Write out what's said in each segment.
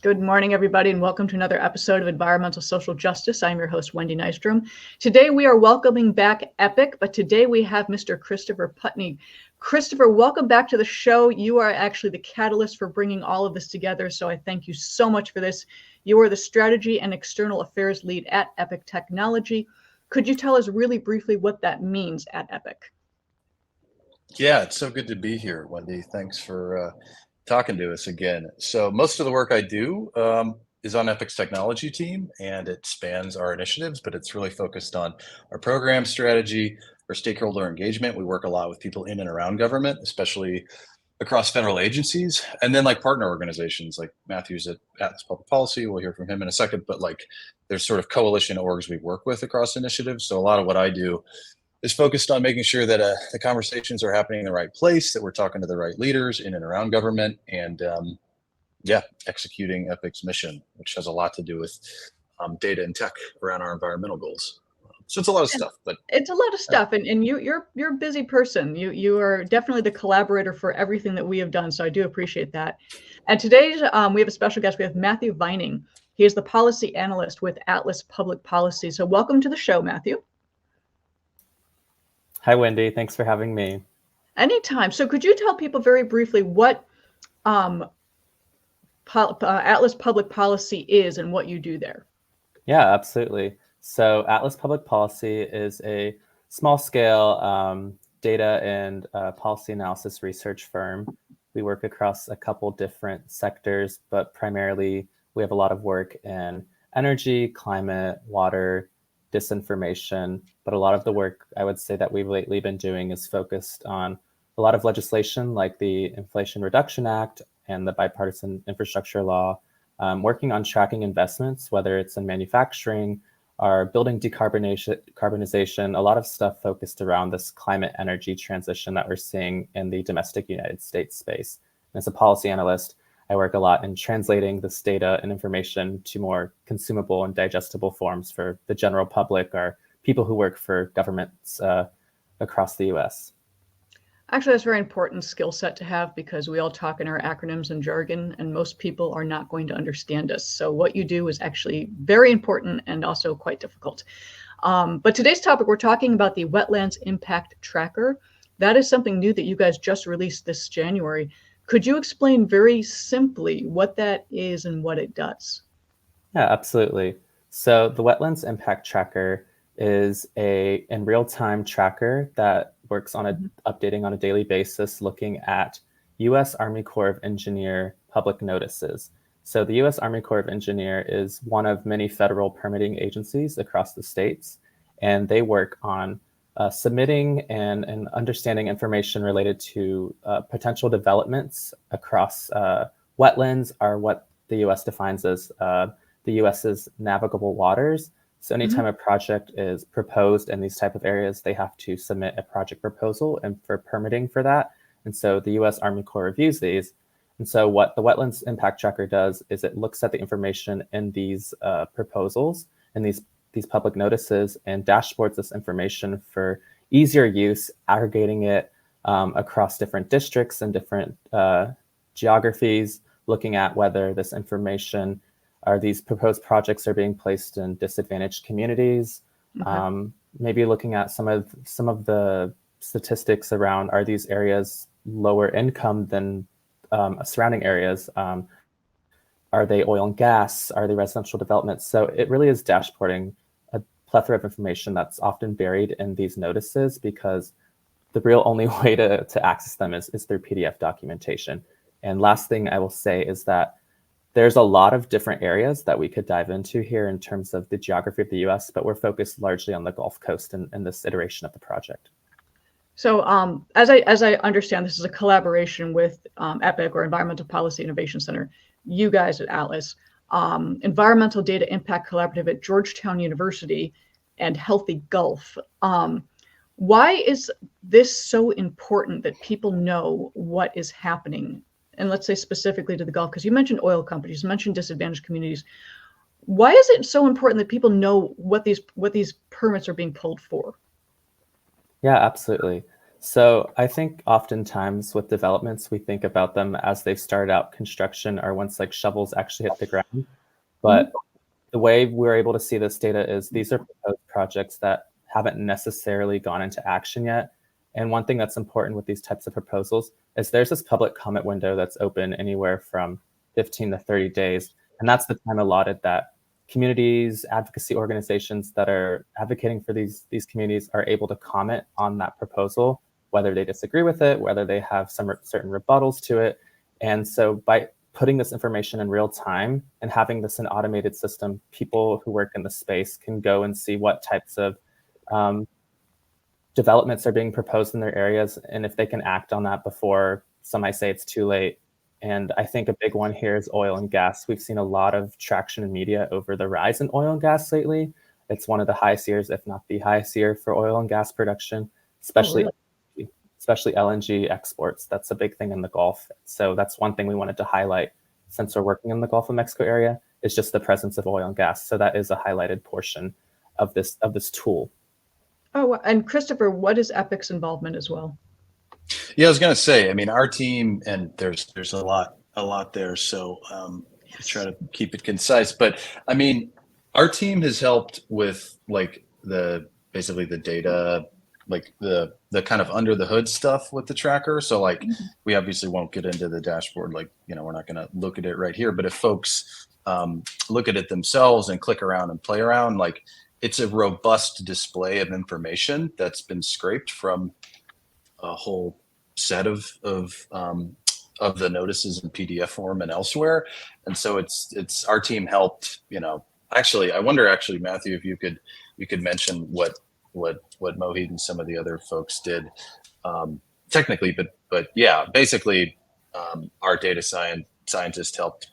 Good morning, everybody, and welcome to another episode of Environmental Social Justice. I'm your host, Wendy Nystrom. Today, we are welcoming back 𝐓𝐫𝐸, but today we have Mr. Christopher Putney. Christopher, welcome back to the show. You are actually the catalyst for bringing all of this together, so I thank you so much for this. You are the Strategy and External Affairs Lead at 𝐓𝐫𝐸 Technology. Could you tell us really briefly what that means at 𝐓𝐫𝐸? Yeah, it's so good to be here, Wendy. Thanks for talking to us again. So most of the work I do is on 𝐓𝐵's technology team, and it spans our initiatives, but it's really focused on our program strategy, our stakeholder engagement. We work a lot with people in and around government, especially across federal agencies, and then like partner organizations like Matthew's at Atlas Public Policy. We'll hear from him in a second, but like there's sort of coalition orgs we work with across initiatives. So a lot of what I do is focused on making sure that the conversations are happening in the right place, that we're talking to the right leaders in and around government, and executing 𝐓𝐵's mission, which has a lot to do with data and tech around our environmental goals. So it's a lot of stuff, but it's a lot of stuff, and you're a busy person. You are definitely the collaborator for everything that we have done, so I do appreciate that. And today we have a special guest. We have Matthew 𝐕𝐈𝐻𝑛𝑔. He is the Policy Analyst with Atlas Public Policy. So welcome to the show, Matthew. Hi, Wendy. Thanks for having me. Anytime. So could you tell people very briefly what Atlas Public Policy is and what you do there? Yeah, absolutely. So Atlas Public Policy is a small-scale data and policy analysis research firm. We work across a couple different sectors, but primarily we have a lot of work in energy, climate, water, disinformation, but a lot of the work I would say that we've lately been doing is focused on a lot of legislation like the Inflation Reduction Act and the Bipartisan Infrastructure Law, working on tracking investments, whether it's in manufacturing or building decarbonization, a lot of stuff focused around this climate energy transition that we're seeing in the domestic United States space. And as a policy analyst, I work a lot in translating this data and information to more consumable and digestible forms for the general public or people who work for governments across the US. Actually, that's a very important skill set to have because we all talk in our acronyms and jargon, and most people are not going to understand us. So what you do is actually very important and also quite difficult. But today's topic, we're talking about the Wetlands Impact Tracker. That is something new that you guys just released this January. Could you explain very simply what that is and what it does? Yeah, absolutely. So the Wetlands Impact Tracker is a in real-time tracker that works on updating on a daily basis, looking at U.S. Army Corps of Engineer public notices. So the U.S. Army Corps of Engineer is one of many federal permitting agencies across the states, and they work on submitting and understanding information related to potential developments across wetlands, are what the U.S. defines as the U.S.'s navigable waters. So anytime a project is proposed in these type of areas, they have to submit a project proposal and for permitting for that. And so the U.S. Army Corps reviews these. And so what the Wetlands Impact Tracker does is it looks at the information in these proposals and these public notices and dashboards this information for easier use, aggregating it across different districts and different geographies, looking at whether this information or these proposed projects are being placed in disadvantaged communities, maybe looking at some of the statistics around, are these areas lower income than surrounding areas? Are they oil and gas? Are they residential developments? So it really is dashboarding a plethora of information that's often buried in these notices because the real only way to access them is through PDF documentation. And last thing I will say is that there's a lot of different areas that we could dive into here in terms of the geography of the US, but we're focused largely on the Gulf Coast in this iteration of the project. So as I understand, this is a collaboration with 𝐓𝐵𝐸 or Environmental Policy Innovation Center, you guys at Atlas, Environmental Data Impact Collaborative at Georgetown University, and Healthy Gulf. Why is this so important that people know what is happening? And let's say specifically to the Gulf, because you mentioned oil companies, you mentioned disadvantaged communities. Why is it so important that people know what these permits are being pulled for? Yeah, absolutely. So I think oftentimes with developments, we think about them as they've started out construction or once like shovels actually hit the ground. But the way we're able to see this data is these are proposed projects that haven't necessarily gone into action yet. And one thing that's important with these types of proposals is there's this public comment window that's open anywhere from 15 to 30 days. And that's the time allotted that communities, advocacy organizations that are advocating for these communities are able to comment on that proposal, whether they disagree with it, whether they have some certain rebuttals to it. And so by putting this information in real time and having this an automated system, people who work in the space can go and see what types of developments are being proposed in their areas, and if they can act on that before some might say it's too late. And I think a big one here is oil and gas. We've seen a lot of traction in media over the rise in oil and gas lately. It's one of the highest years, if not the highest year, for oil and gas production, especially LNG exports. That's a big thing in the Gulf. So that's one thing we wanted to highlight since we're working in the Gulf of Mexico area, is just the presence of oil and gas. So that is a highlighted portion of this tool. Oh, and Christopher, what is 𝐓𝐫𝐸's involvement as well? Yeah, I was going to say, I mean, our team, and there's a lot there, so try to keep it concise. But I mean, our team has helped with like basically the data, like the kind of under the hood stuff with the tracker. So like, we obviously won't get into the dashboard, like, we're not going to look at it right here. But if folks look at it themselves and click around and play around, like, it's a robust display of information that's been scraped from a whole set of the notices in PDF form and elsewhere. And so it's our team helped, actually, I wonder, Matthew, if you could mention what Mohit and some of the other folks did technically, but yeah, basically our data scientists helped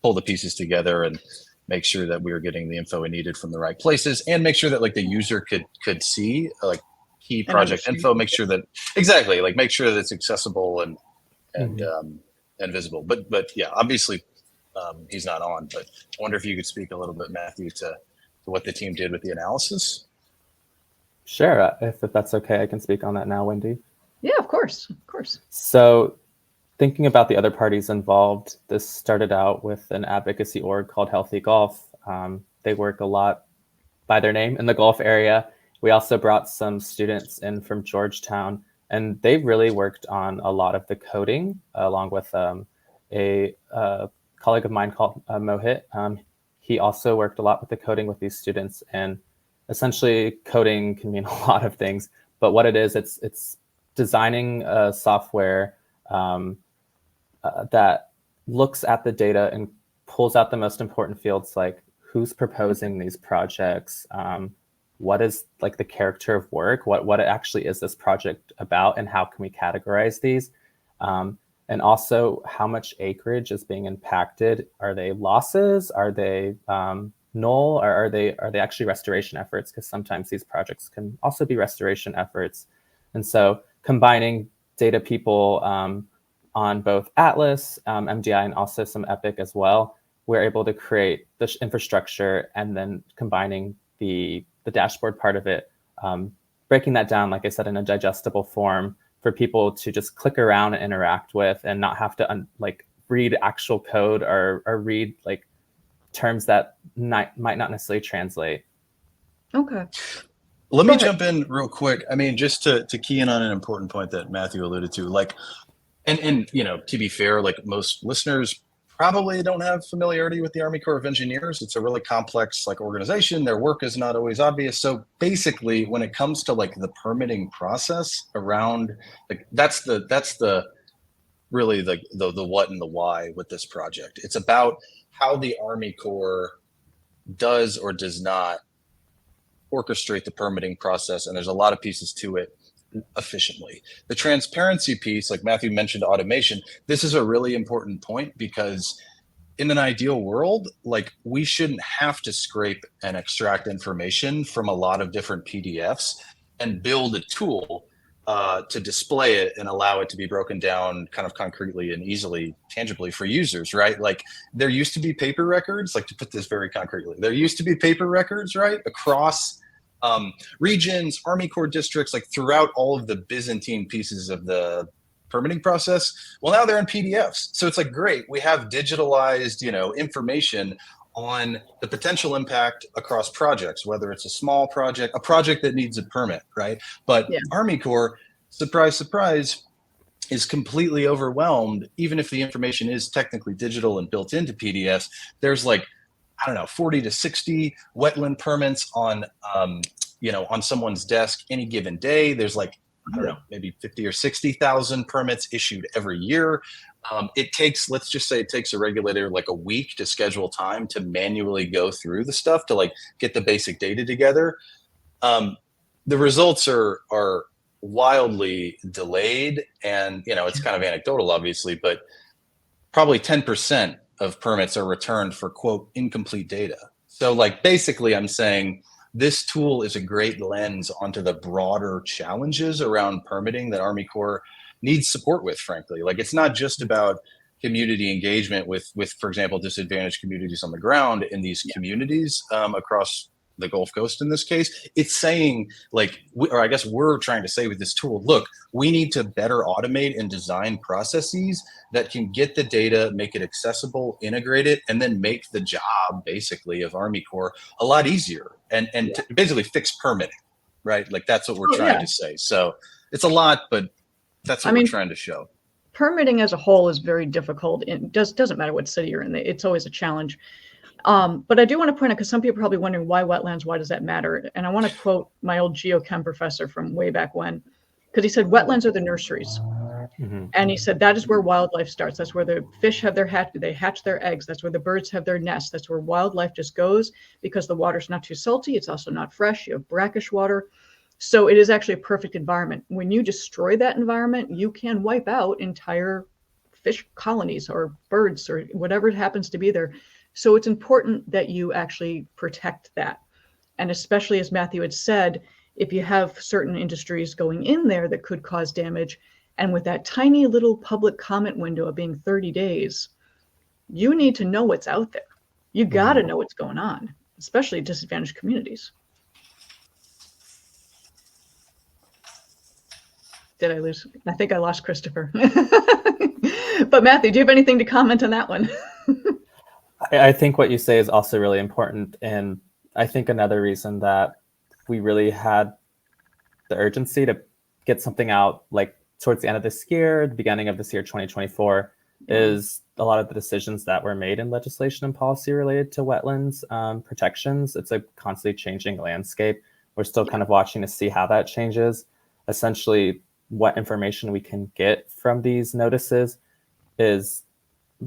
pull the pieces together and make sure that we were getting the info we needed from the right places, and make sure that like the user could see like key project info, make sure that make sure that it's accessible and visible. But yeah, obviously he's not on, but I wonder if you could speak a little bit, Matthew, to what the team did with the analysis. Sure, if that's okay, I can speak on that now, Wendy. Yeah, of course. So thinking about the other parties involved, this started out with an advocacy org called Healthy Gulf. They work a lot by their name in the Gulf area. We also brought some students in from Georgetown, and they really worked on a lot of the coding, along with a colleague of mine called Mohit. He also worked a lot with the coding with these students, and essentially coding can mean a lot of things, but what it is, it's designing a software that looks at the data and pulls out the most important fields, like who's proposing these projects, what is like the character of work, what actually is this project about, and how can we categorize these, and also how much acreage is being impacted. Are they losses? Are they null? Or are they actually restoration efforts? Because sometimes these projects can also be restoration efforts. And so combining data people on both Atlas, MDI, and also some 𝐓𝐸𝐸 as well, we're able to create the infrastructure, and then combining the dashboard part of it, breaking that down, like I said, in a digestible form for people to just click around and interact with, and not have to read actual code or read like terms that might not necessarily translate. Okay. Let me jump in real quick. I mean, just to key in on an important point that Matthew alluded to, like, and to be fair, like most listeners probably don't have familiarity with the Army Corps of Engineers. It's a really complex organization. Their work is not always obvious. So basically, when it comes to the permitting process around, that's really the what and the why with this project. It's about how the Army Corps does or does not orchestrate the permitting process, and there's a lot of pieces to it, efficiently. The transparency piece, like Matthew mentioned, automation, this is a really important point, because in an ideal world, we shouldn't have to scrape and extract information from a lot of different PDFs and build a tool to display it and allow it to be broken down kind of concretely and easily, tangibly for users, right? There used to be paper records, to put this very concretely, there used to be paper records, right, across regions, Army Corps districts, like throughout all of the Byzantine pieces of the permitting process. Well, now they're in PDFs. So it's like, great, we have digitalized, information on the potential impact across projects, whether it's a small project, a project that needs a permit, right? But Army Corps, surprise, surprise, is completely overwhelmed. Even if the information is technically digital and built into PDFs, there's like, I don't know, 40 to 60 wetland permits on, on someone's desk any given day. There's like, I don't know, maybe 50 or 60,000 permits issued every year. It takes, let's just say it takes a regulator like a week to schedule time to manually go through the stuff to like get the basic data together. The results are wildly delayed, and it's kind of anecdotal, obviously, but probably 10% of permits are returned for, quote, incomplete data. So like, basically I'm saying this tool is a great lens onto the broader challenges around permitting that Army Corps needs support with, frankly. Like, it's not just about community engagement with, for example, disadvantaged communities on the ground in these communities across the Gulf Coast in this case. It's saying, like, or I guess we're trying to say with this tool, look, we need to better automate and design processes that can get the data, make it accessible, integrate it, and then make the job basically of Army Corps a lot easier and to basically fix permitting, right? Like, that's what we're trying to say. So it's a lot, but that's what we're trying to show. Permitting as a whole is very difficult. It doesn't matter what city you're in. It's always a challenge. But I do want to point out, because some people are probably wondering why wetlands, why does that matter? And I want to quote my old geochem professor from way back when, because he said wetlands are the nurseries. And he said that is where wildlife starts. That's where the fish have they hatch their eggs. That's where the birds have their nests. That's where wildlife just goes, because the water's not too salty. It's also not fresh. You have brackish water. So it is actually a perfect environment. When you destroy that environment, you can wipe out entire fish colonies or birds or whatever it happens to be there. So it's important that you actually protect that. And especially, as Matthew had said, if you have certain industries going in there that could cause damage, and with that tiny little public comment window of being 30 days, you need to know what's out there. You got to know what's going on, especially disadvantaged communities. Did I lose? I think I lost Christopher. But Matthew, do you have anything to comment on that one? I think what you say is also really important. And I think another reason that we really had the urgency to get something out like towards the end of this year, the beginning of this year, 2024, is a lot of the decisions that were made in legislation and policy related to wetlands protections. It's a constantly changing landscape. We're still kind of watching to see how that changes. Essentially, what information we can get from these notices is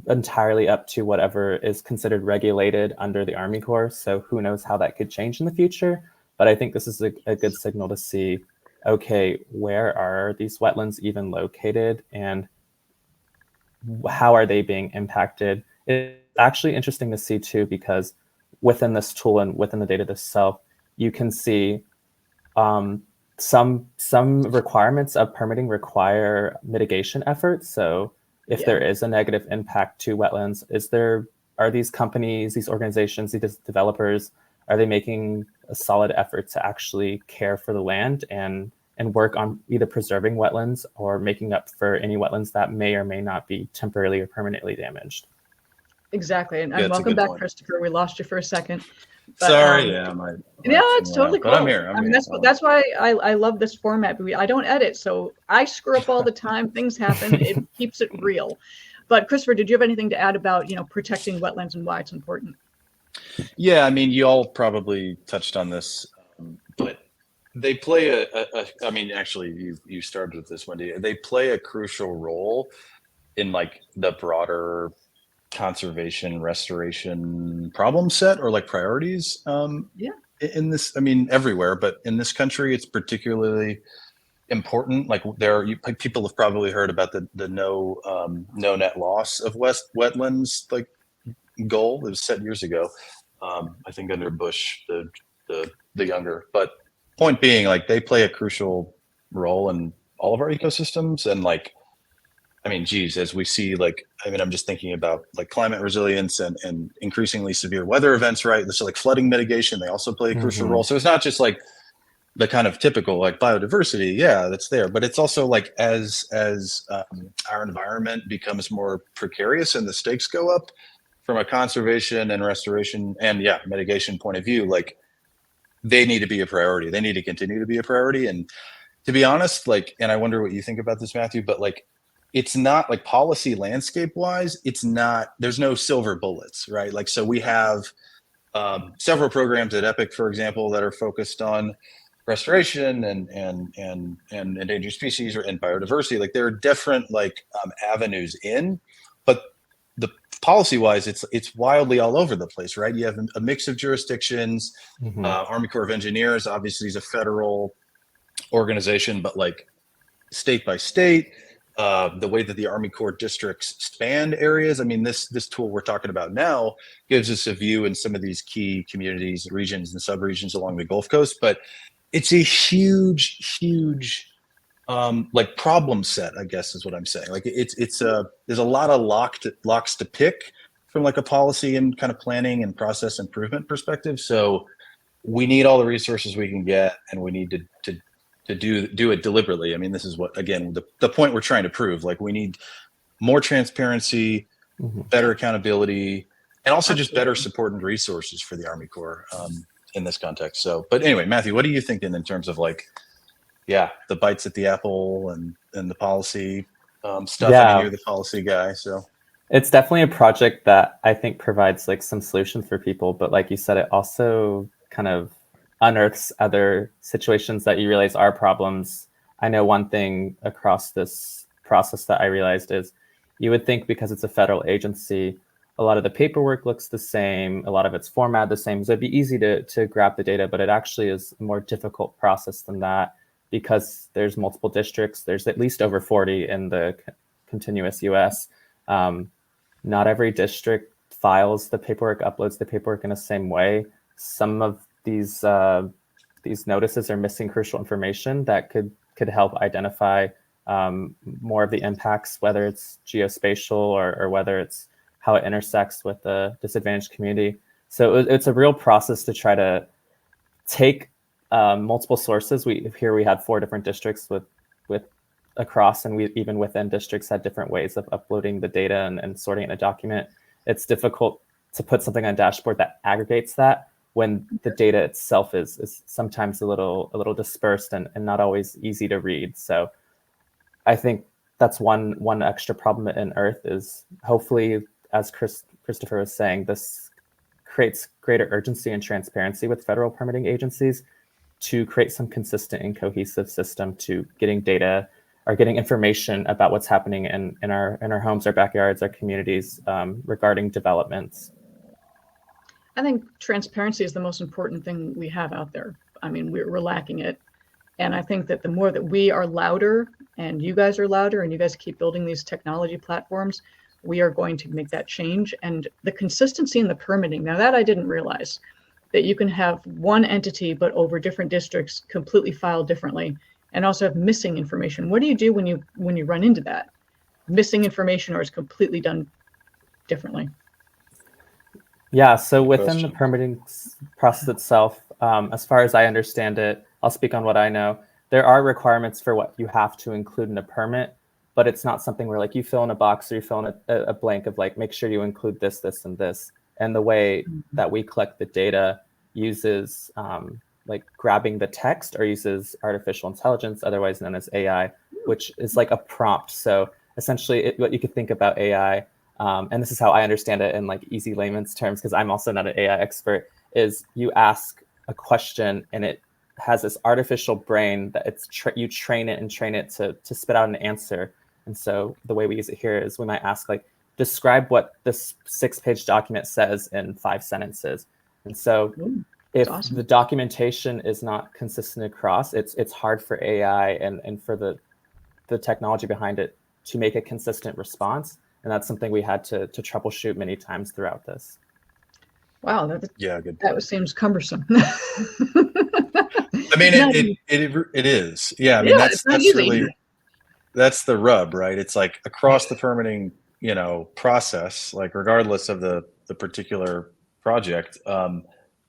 entirely up to whatever is considered regulated under the Army Corps. So who knows how that could change in the future. But I think this is a good signal to see, okay, where are these wetlands even located and how are they being impacted? It's actually interesting to see too, because within this tool and within the data itself, you can see some requirements of permitting require mitigation efforts. So if there is a negative impact to wetlands, are these companies, these organizations, these developers, are they making a solid effort to actually care for the land and work on either preserving wetlands or making up for any wetlands that may or may not be temporarily or permanently damaged? Exactly. And welcome back, Christopher. We lost you for a second. But, sorry, it's totally cool. But I'm here. That's why I love this format. I don't edit, so I screw up all the time. Things happen. It keeps it real. But Christopher, did you have anything to add about protecting wetlands and why it's important? Yeah, I mean, you all probably touched on this, but they play actually, you started with this, Wendy. They play a crucial role in like the broader conservation restoration problem set or like priorities in this, I mean, everywhere, but in this country it's particularly important. Like people have probably heard about the no net loss of wetlands like goal that was set years ago, I think under Bush the younger. But point being, like, they play a crucial role in all of our ecosystems. And like, I mean, geez, as we see, like, I mean, I'm just thinking about like climate resilience and increasingly severe weather events, right? So like flooding mitigation, they also play a crucial role. So it's not just like the kind of typical like biodiversity, yeah, that's there, but it's also like as our environment becomes more precarious and the stakes go up from a conservation and restoration and yeah, mitigation point of view, like they need to be a priority. They need to continue to be a priority. And to be honest, like, and I wonder what you think about this, Matthew, but like, it's not like policy landscape wise, it's not, there's no silver bullets, right? Like, so we have several programs at 𝐓𝐫𝐚𝐜𝐿, for example, that are focused on restoration and endangered species or and biodiversity. Like there are different like avenues in, but the policy wise, it's wildly all over the place, right? You have a mix of jurisdictions. Army Corps of Engineers obviously is a federal organization, but like state by state, the way that the Army Corps districts span areas. I mean, this tool we're talking about now gives us a view in some of these key communities, regions, and subregions along the Gulf Coast, but it's a huge like problem set, I guess is what I'm saying. Like there's a lot of locks to pick from like a policy and kind of planning and process improvement perspective. So we need all the resources we can get, and we need to do it deliberately. I mean, this is what, again, the point we're trying to prove. Like we need more transparency, better accountability, and also just better support and resources for the Army Corps in this context. So, but anyway, Matthew, what are you thinking in terms of like, yeah, the bites at the apple and the policy stuff? Yeah. I mean, you're the policy guy, so. It's definitely a project that I think provides like some solutions for people, but like you said, it also kind of unearths other situations that you realize are problems. I know one thing across this process that I realized is you would think because it's a federal agency, a lot of the paperwork looks the same, a lot of it's formatted the same, so it'd be easy to grab the data, but it actually is a more difficult process than that because there's multiple districts. There's at least over 40 in the continuous US. Not every district files the paperwork, uploads the paperwork in the same way. Some of these notices are missing crucial information that could help identify more of the impacts, whether it's geospatial or whether it's how it intersects with the disadvantaged community. So it's a real process to try to take multiple sources. Here we had 4 different districts with across, and we even within districts had different ways of uploading the data and sorting it in a document. It's difficult to put something on a dashboard that aggregates that when the data itself is sometimes a little dispersed and not always easy to read. So I think that's one extra problem in Earth is hopefully, as Christopher was saying, this creates greater urgency and transparency with federal permitting agencies to create some consistent and cohesive system to getting data or getting information about what's happening in our homes, our backyards, our communities regarding developments. I think transparency is the most important thing we have out there. I mean, we're lacking it. And I think that the more that we are louder and you guys are louder and you guys keep building these technology platforms, we are going to make that change. And the consistency in the permitting, now that I didn't realize, that you can have one entity, but over different districts completely filed differently and also have missing information. What do you do when you run into that? Missing information or is completely done differently? Yeah, so within the permitting process itself, as far as I understand it, I'll speak on what I know. There are requirements for what you have to include in a permit, but it's not something where like you fill in a box or you fill in a blank of like, make sure you include this, this, and this. And the way that we collect the data uses like grabbing the text or uses artificial intelligence, otherwise known as AI, which is like a prompt. So essentially what you could think about AI, and this is how I understand it in like easy layman's terms, because I'm also not an AI expert, is you ask a question and it has this artificial brain that you train it to spit out an answer. And so the way we use it here is we might ask like, describe what this 6-page document says in 5 sentences. And so if awesome. The documentation is not consistent across, it's hard for AI and for the technology behind it to make a consistent response. And that's something we had to troubleshoot many times throughout this. Wow, good. That seems cumbersome. I mean, it is. Yeah, I mean, that's really, that's the rub, right? It's like across the permitting, process, like regardless of the particular project,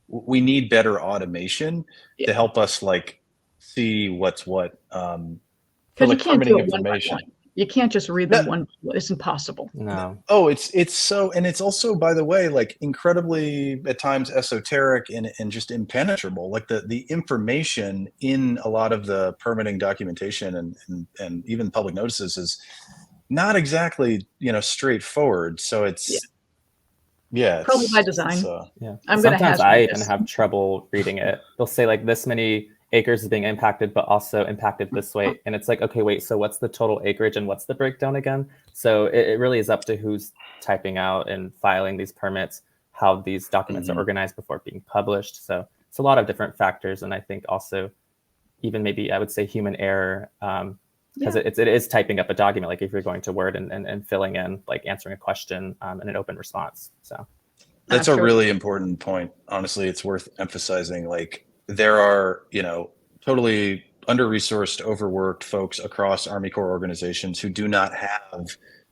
we need better automation to help us like see what's what. Because you can't do it one by one. You can't just read them one. It's impossible. No. Oh, it's so, and it's also, by the way, like incredibly at times esoteric and just impenetrable. Like the information in a lot of the permitting documentation and even public notices is not exactly, straightforward. So it's probably by design. Yeah. Sometimes I even have trouble reading it. They'll say like this many acres is being impacted, but also impacted this way. And it's like, okay, wait, so what's the total acreage and what's the breakdown again? So it really is up to who's typing out and filing these permits, how these documents are organized before being published. So it's a lot of different factors. And I think also even maybe I would say human error, because it is typing up a document, like if you're going to Word and filling in, like answering a question in an open response. So that's a really important point. Honestly, it's worth emphasizing. Like, there are, totally under-resourced, overworked folks across Army Corps organizations who do not have,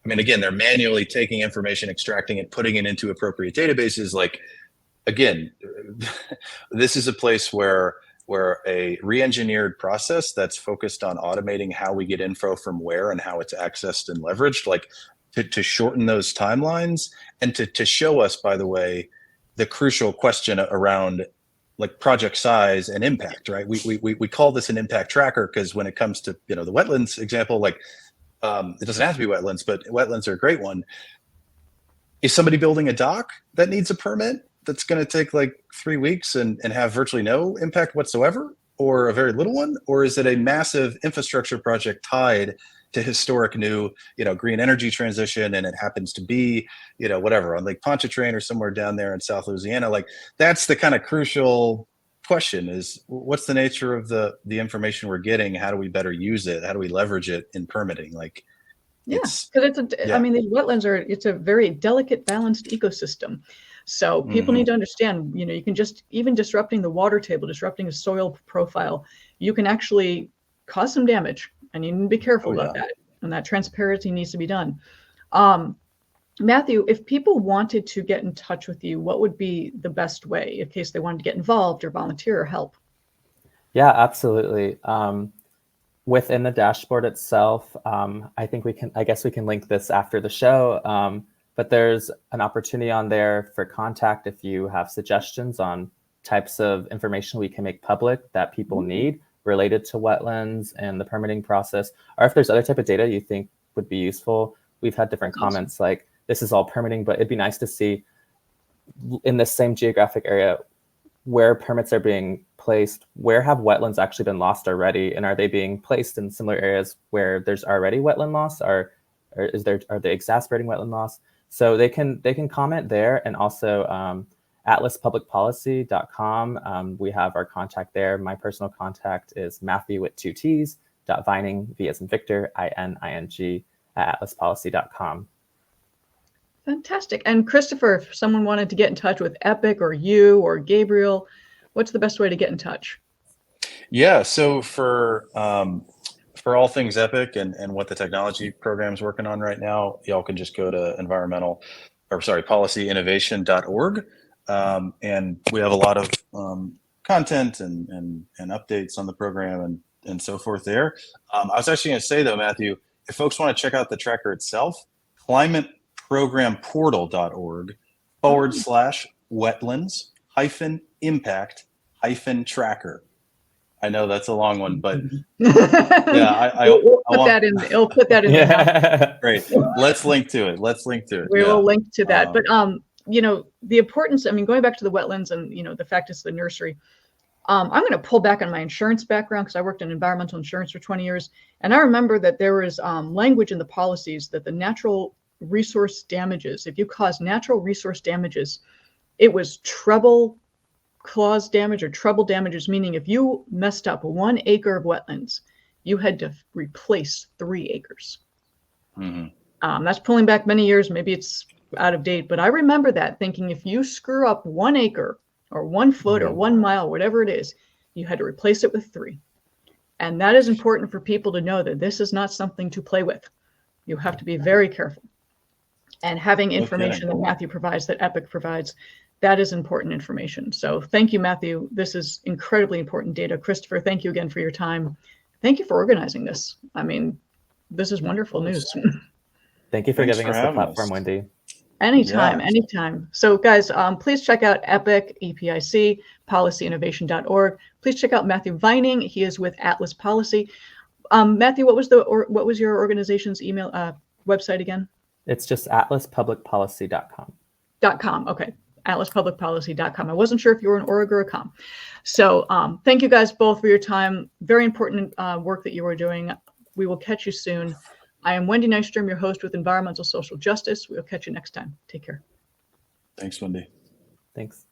again, they're manually taking information, extracting it, putting it into appropriate databases. Like, again, this is a place where a re-engineered process that's focused on automating how we get info from where and how it's accessed and leveraged, like to shorten those timelines and to show us, by the way, the crucial question around like project size and impact, right? We call this an impact tracker because when it comes to, the wetlands example, like it doesn't have to be wetlands, but wetlands are a great one. Is somebody building a dock that needs a permit that's going to take like 3 weeks and have virtually no impact whatsoever, or a very little one? Or is it a massive infrastructure project tied to historic new, green energy transition, and it happens to be, whatever, on Lake Pontchartrain or somewhere down there in South Louisiana? Like, that's the kind of crucial question: is what's the nature of the information we're getting? How do we better use it? How do we leverage it in permitting? Like, because these wetlands it's a very delicate, balanced ecosystem. So people need to understand, you can even disrupting the water table, disrupting a soil profile, you can actually cause some damage, and you need to be careful about that. And that transparency needs to be done. Matthew, if people wanted to get in touch with you, what would be the best way in case they wanted to get involved or volunteer or help? Yeah, absolutely. Within the dashboard itself, I guess we can link this after the show. But there's an opportunity on there for contact if you have suggestions on types of information we can make public that people need related to wetlands and the permitting process, or if there's other type of data you think would be useful. We've had different comments like, this is all permitting, but it'd be nice to see in the same geographic area where permits are being placed, where have wetlands actually been lost already, and are they being placed in similar areas where there's already wetland loss, or are they exacerbating wetland loss? So they can comment there, and also atlaspublicpolicy.com. We have our contact there. My personal contact is Matthew with 2 T's, .Vining, V as in Victor, INING, @atlaspolicy.com. Fantastic. And Christopher, if someone wanted to get in touch with 𝐓𝐫𝐸 or you or Gabriel, what's the best way to get in touch? Yeah, so for all things 𝐓𝐫𝐸 and what the technology program is working on right now, y'all can just go to policyinnovation.org. And we have a lot of content and updates on the program and so forth there. I was actually going to say, though, Matthew, if folks want to check out the tracker itself, climateprogramportal.org/wetlands-impact-tracker. I know that's a long one, but yeah, we'll put that in. It'll put that in. Yeah. Great. Let's link to it. We will link to that. But the importance. Going back to the wetlands and the fact it's the nursery. I'm going to pull back on my insurance background because I worked in environmental insurance for 20 years, and I remember that there was language in the policies that the natural resource damages, if you cause natural resource damages, it was treble clause damage or treble damages, meaning if you messed up 1 acre of wetlands, you had to replace 3 acres. That's pulling back many years. Maybe it's out of date, but I remember that thinking if you screw up 1 acre or 1 foot or 1 mile, whatever it is, you had to replace it with 3. And that is important for people to know that this is not something to play with. You have to be very careful. And having information that Matthew provides, that 𝐓𝐫𝐸 provides, That is important information. So thank you, Matthew. This is incredibly important data. Christopher, thank you again for your time. Thank you for organizing this. I mean, this is wonderful news. Thank you for Thanks giving for us the having platform, us. Wendy. Anytime, Yeah. anytime. So guys, please check out EPIC, EPIC, policyinnovation.org. Please check out Matthew Vining. He is with Atlas Policy. Matthew, what was your organization's email website again? It's just atlaspublicpolicy.com. .com. Okay. atlaspublicpolicy.com. I wasn't sure if you were an org or a com. So thank you guys both for your time. Very important work that you are doing. We will catch you soon. I am Wendy Nystrom, your host with Environmental Social Justice. We'll catch you next time. Take care. Thanks, Wendy. Thanks.